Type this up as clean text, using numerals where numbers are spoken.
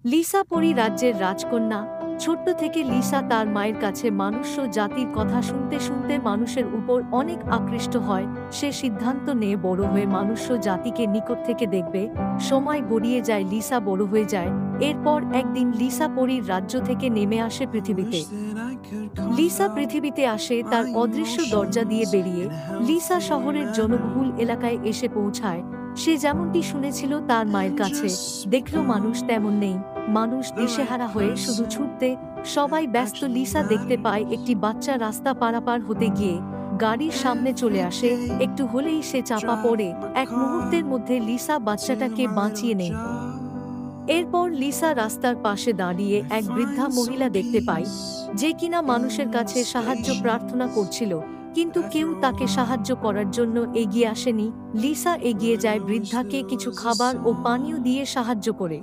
Lisa পরি রাজ্যের রাজকন্যা। ছোট্ট থেকে লিসা তার মায়ের কাছে মানুষ্য জাতির কথা শুনতে শুনতে মানুষের উপর অনেক আকৃষ্ট হয়। সে সিদ্ধান্ত নিয়ে বড় হয়ে মানুষ্য জাতিকে নিকট থেকে দেখবে। সময় গড়িয়ে যায়, লিসা বড় হয়ে যায়। এরপর একদিন লিসা পরীর রাজ্য থেকে নেমে আসে পৃথিবীতে। লিসা পৃথিবীতে আসে তার অদৃশ্য দরজা দিয়ে বেরিয়ে। লিসা শহরের জনবহুল এলাকায় এসে পৌঁছায়। সে যেমনটি শুনেছিল তার মায়ের কাছে, দেখল মানুষ তেমন নেই। মানুষ দিশেহারা হয়ে শুধু ছুটতে, সবাই ব্যস্ত। লিসা দেখতে পায় একটি বাচ্চা রাস্তা পারাপার হতে গিয়ে গাড়ির সামনে চলে আসে। একটু হলেই সে চাপা পড়ে। এক মুহূর্তের মধ্যে লিসা বাচ্চাটাকে বাঁচিয়ে নেয়। এরপর লিসা রাস্তার পাশে দাঁড়িয়ে এক বৃদ্ধা মহিলা দেখতে পায়, যে কিনা মানুষের কাছে সাহায্য প্রার্থনা করছিল, কিন্তু কেউ তাকে সাহায্য করার জন্য এগিয়ে আসেনি। লিসা এগিয়ে যায়, বৃদ্ধাকে কিছু খাবার ও পানীয় দিয়ে সাহায্য করে।